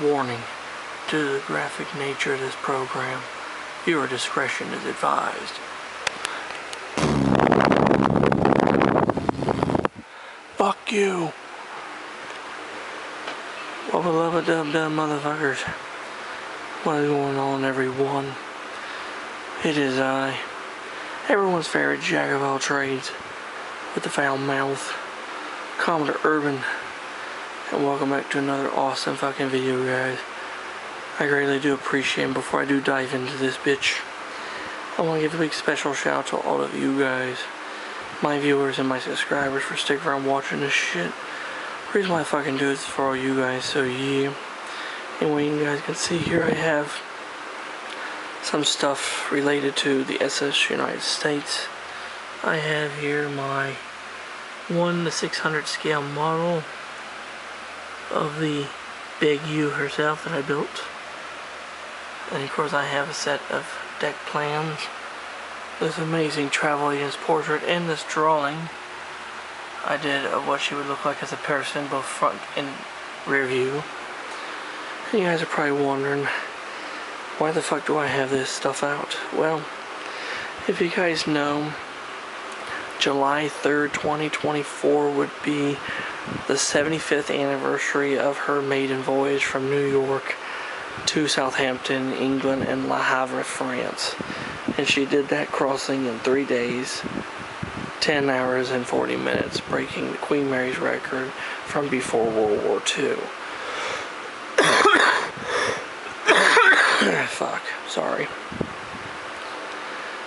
Warning, due to the graphic nature of this program, viewer discretion is advised. Fuck you! Well, beloved dub-dub motherfuckers, what is going on, everyone? It is I, everyone's favorite jack of all trades, with the foul mouth, Commodore Urban, and welcome back to another awesome fucking video, guys. I greatly do appreciate it. Before I do dive into this bitch, I want to give a big special shout out to all of you guys, my viewers and my subscribers, for sticking around watching this shit. The reason why I fucking do it is for all you guys, so yeah. And what you guys can see here, I have some stuff related to the SS United States. I have here my 1:600 scale model of the Big U herself that I built. And of course I have a set of deck plans, this amazing travel agent's portrait, and this drawing I did of what she would look like as a person, both front and rear view. And you guys are probably wondering, why the fuck do I have this stuff out? Well, if you guys know, July 3rd, 2024 would be the 75th anniversary of her maiden voyage from New York to Southampton, England, and Le Havre, France. And she did that crossing in 3 days, 10 hours and 40 minutes, breaking the Queen Mary's record from before World War II. Fuck, sorry.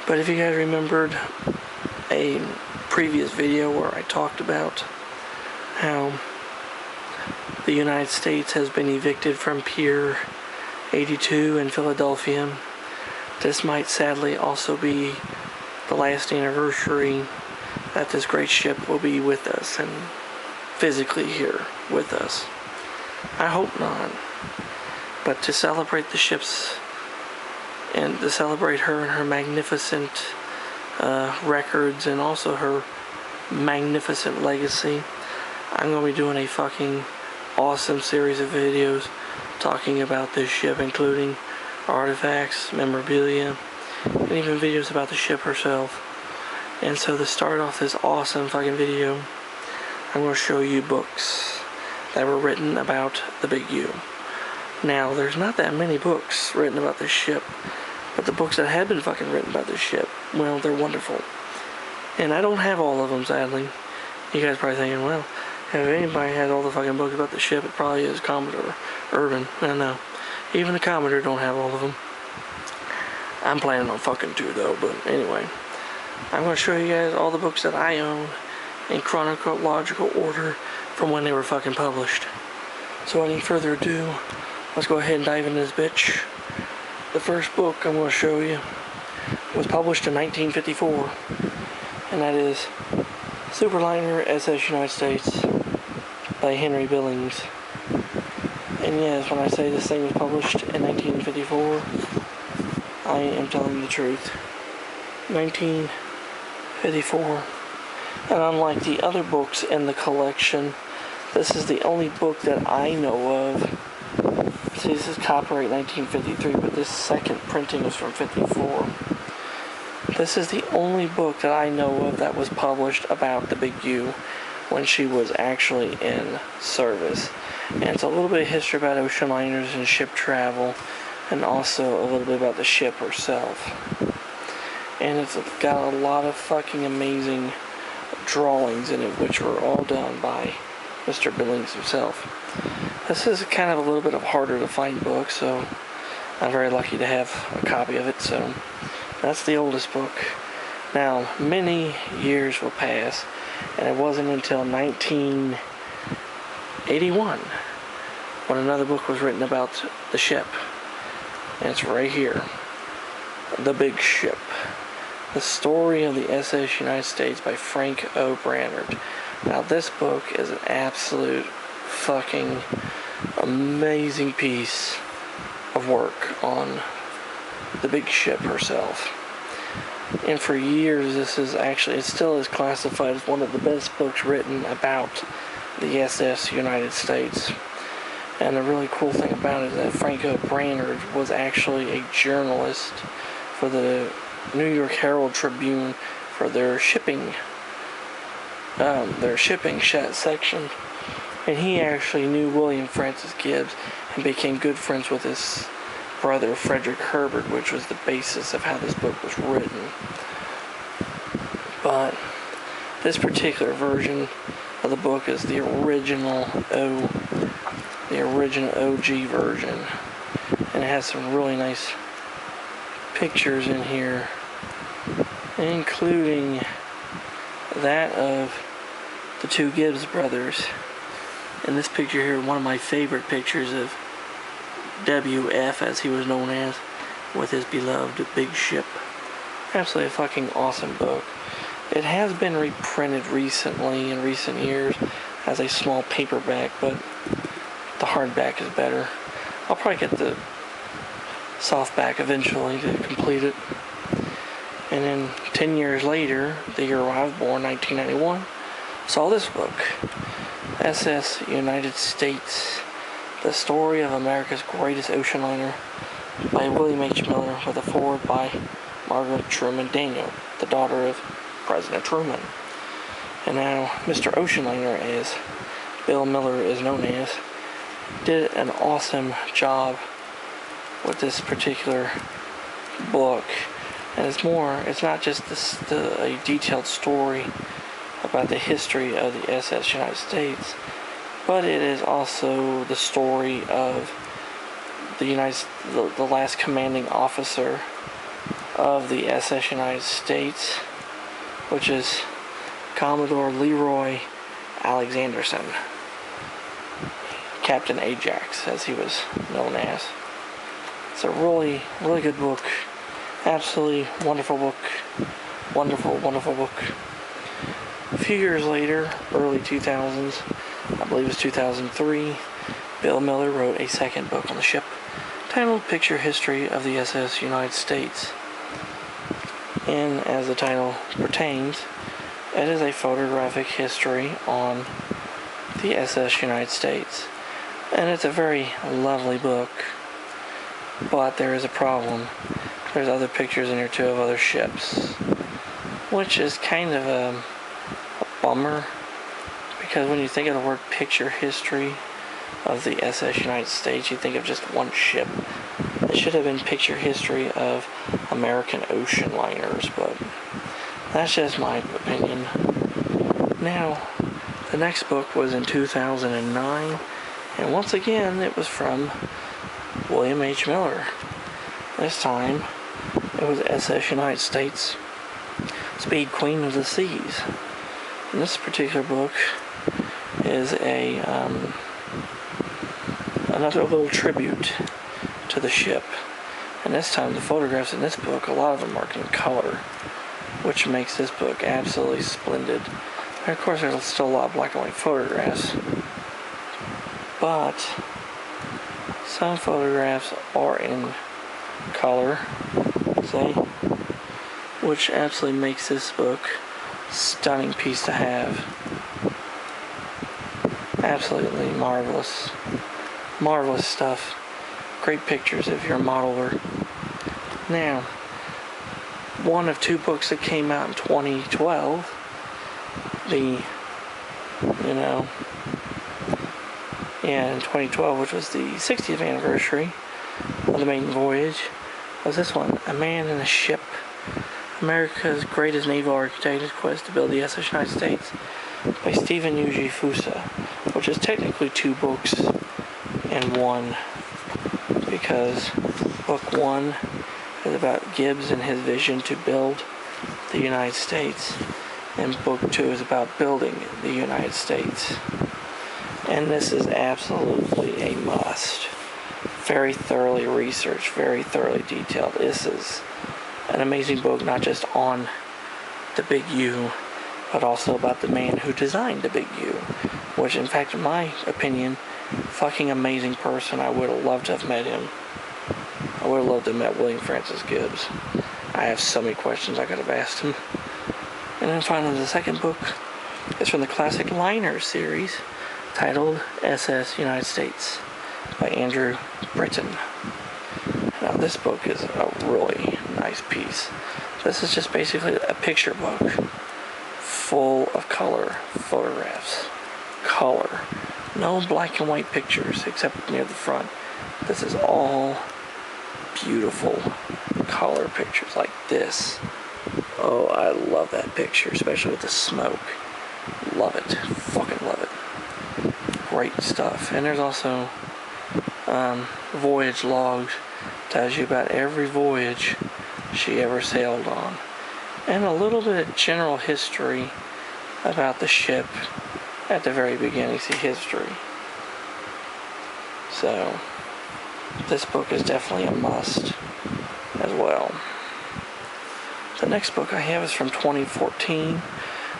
But if you guys remembered a previous video where I talked about how the United States has been evicted from Pier 82 in Philadelphia, this might sadly also be the last anniversary that this great ship will be with us and physically here with us. I hope not. But to celebrate the ships and to celebrate her and her magnificent records and also her magnificent legacy, I'm going to be doing a fucking awesome series of videos talking about this ship, including artifacts, memorabilia, and even videos about the ship herself. And so to start off this awesome fucking video, I'm going to show you books that were written about the Big U. Now, there's not that many books written about this ship, but the books that have been fucking written about this ship, well, they're wonderful. And I don't have all of them, sadly. You guys are probably thinking, well, if anybody has all the fucking books about the ship, it probably is Commodore Urban. I know. Even the Commodore don't have all of them. I'm planning on fucking to, though, but anyway. I'm going to show you guys all the books that I own in chronological order from when they were fucking published. So without any further ado, let's go ahead and dive into this bitch. The first book I'm going to show you was published in 1954, and that is Superliner SS United States by Henry Billings. And yes, when I say this thing was published in 1954, I am telling the truth. 1954. And unlike the other books in the collection, this is the only book that I know of. See, this is copyright 1953, but this second printing is from 54. This is the only book that I know of that was published about the Big U when she was actually in service. And it's a little bit of history about ocean liners and ship travel, and also a little bit about the ship herself. And it's got a lot of fucking amazing drawings in it, which were all done by Mr. Billings himself. This is kind of a little bit of harder to find book, so I'm very lucky to have a copy of it. So that's the oldest book. Now, many years will pass, and it wasn't until 1981 when another book was written about the ship. And it's right here. The Big Ship. The Story of the SS United States by Frank O. Brannard. Now, this book is an absolute fucking amazing piece of work on the Big Ship herself. And for years, this is actually, it still is classified as one of the best books written about the SS United States. And the really cool thing about it is that Franco Brainerd was actually a journalist for the New York Herald Tribune for their shipping section. And he actually knew William Francis Gibbs and became good friends with his brother Frederick Herbert, which was the basis of how this book was written. But this particular version of the book is the original OG version, and it has some really nice pictures in here, including that of the two Gibbs brothers. In this picture here, one of my favorite pictures of WF, as he was known as, with his beloved big ship. Absolutely a fucking awesome book. It has been reprinted recently, in recent years, as a small paperback, but the hardback is better. I'll probably get the softback eventually to complete it. And then 10 years later, the year I was born, 1991, saw this book, SS United States, The Story of America's Greatest Ocean Liner, by William H. Miller, with a foreword by Margaret Truman Daniel, the daughter of President Truman. And now Mr. Ocean Liner, as Bill Miller is known as, did an awesome job with this particular book. And it's not just a detailed story about the history of the SS United States, but it is also the story of the last commanding officer of the SS United States, which is Commodore Leroy Alexanderson, Captain Ajax, as he was known as. It's a really, really good book. Absolutely wonderful book. Wonderful, wonderful book. A few years later, early 2000s, I believe it was 2003, Bill Miller wrote a second book on the ship, titled Picture History of the SS United States. And as the title pertains, it is a photographic history on the SS United States. And it's a very lovely book, but there is a problem. There's other pictures in here too of other ships, which is kind of a bummer, because when you think of the word picture history of the SS United States, you think of just one ship. It should have been picture history of American ocean liners, but that's just my opinion. Now, the next book was in 2009, and once again, it was from William H. Miller. This time, it was SS United States, Speed Queen of the Seas. And this particular book is another little tribute to the ship. And this time, the photographs in this book, a lot of them are in color, which makes this book absolutely splendid. And of course, there's still a lot of black and white photographs, but some photographs are in color, see, which absolutely makes this book a stunning piece to have. Absolutely marvelous. Marvelous stuff. Great pictures if you're a modeler. Now, one of two books that came out in 2012, in 2012, which was the 60th anniversary of the maiden voyage, was this one, A Man in a Ship, America's Greatest Naval Architect's Quest to Build the SS United States, by Stephen Yuji Fusa, which is technically two books in one, because book one is about Gibbs and his vision to build the United States, and book two is about building the United States. And this is absolutely a must. Very thoroughly researched, very thoroughly detailed. This is an amazing book, not just on the Big U, but also about the man who designed the Big U, which, in fact, in my opinion, fucking amazing person. I would have loved to have met him. I would have loved to have met William Francis Gibbs. I have so many questions I could have asked him. And then finally, the second book is from the classic Liners series, titled SS United States, by Andrew Britton. Now this book is a really nice piece. This is just basically a picture book full of color photographs. Color. No black and white pictures except near the front. This is all beautiful color pictures like this. Oh, I love that picture, especially with the smoke. Love it. Fucking love it. Great stuff. And there's also voyage logs. Tells you about every voyage she ever sailed on. And a little bit of general history about the ship at the very beginning. See, history. So, this book is definitely a must as well. The next book I have is from 2014,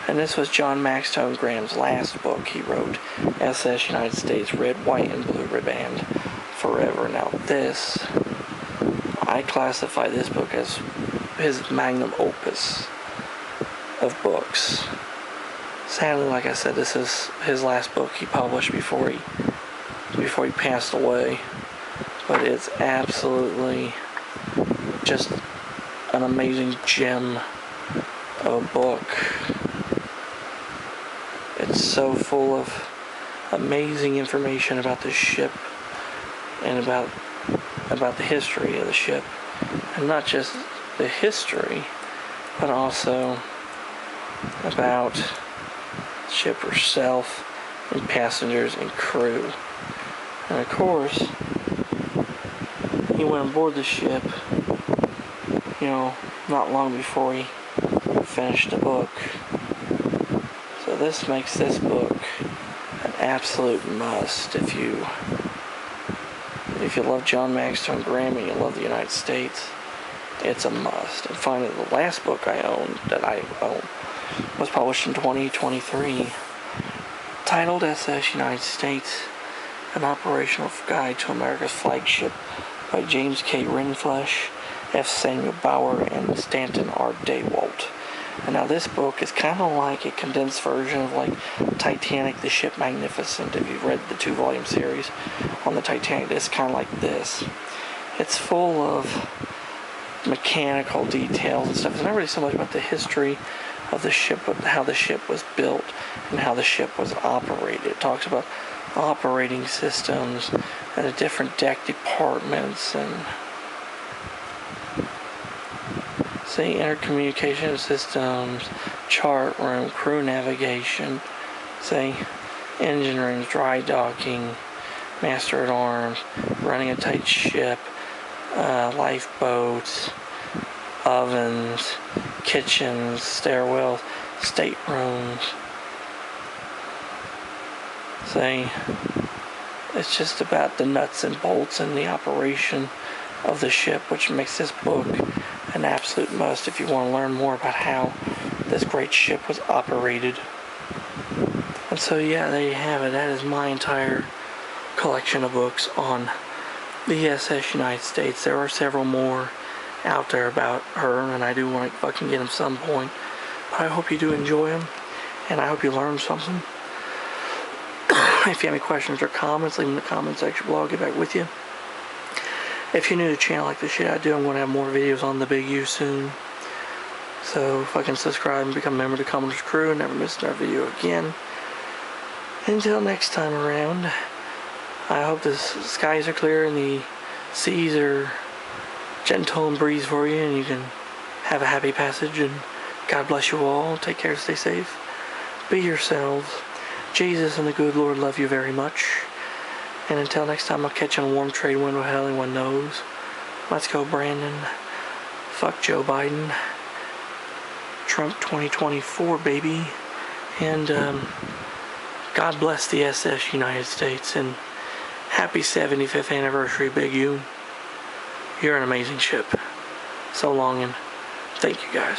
and this was John Maxtone Graham's last book he wrote, SS United States Red, White, and Blue Riband Forever. Now this, I classify this book as his magnum opus of books. Sadly, like I said, this is his last book he published before he passed away. But it's absolutely just an amazing gem of a book. It's so full of amazing information about the ship and about the history of the ship. And not just the history, but also about the ship herself and passengers and crew. And of course, he went aboard the ship, not long before he finished the book. So this makes this book an absolute must if you love John Maxtone Graham and you love the United States. It's a must. And finally, the last book I own was published in 2023, titled SS United States, An Operational Guide to America's Flagship, by James K. Rindfleisch, F. Samuel Bauer, and Stanton R. Daywalt. And now this book is kind of like a condensed version of like Titanic, the Ship Magnificent. If you've read the 2-volume series on the Titanic, it's kind of like this. It's full of mechanical details and stuff. It's not really so much about the history of the ship, but how the ship was built and how the ship was operated. It talks about operating systems and the different deck departments and intercommunication systems, chart room, crew navigation, engine rooms, dry docking, master at arms, running a tight ship, lifeboats, ovens, kitchens, stairwells, staterooms. It's just about the nuts and bolts and the operation of the ship, which makes this book an absolute must if you want to learn more about how this great ship was operated. And so yeah, there you have it. That is my entire collection of books on the SS United States. There are several more out there about her, and I do want to fucking get them some point. But I hope you do enjoy them, and I hope you learned something. If you have any questions or comments, leave them in the comment section below. I'll get back with you. If you're new to the channel like the shit I do, I'm going to have more videos on the Big U soon. So fucking subscribe and become a member of the Commodore's crew and never miss another video again. Until next time around, I hope the skies are clear and the seas are gentle and breeze for you, and you can have a happy passage, and God bless you all. Take care, stay safe, be yourselves. Jesus and the good Lord love you very much. And until next time, I'll catch you on a warm trade wind with hell anyone knows. Let's go, Brandon. Fuck Joe Biden. Trump 2024, baby. And God bless the SS United States. And happy 75th anniversary, Big U. You're an amazing ship. So long, and thank you guys.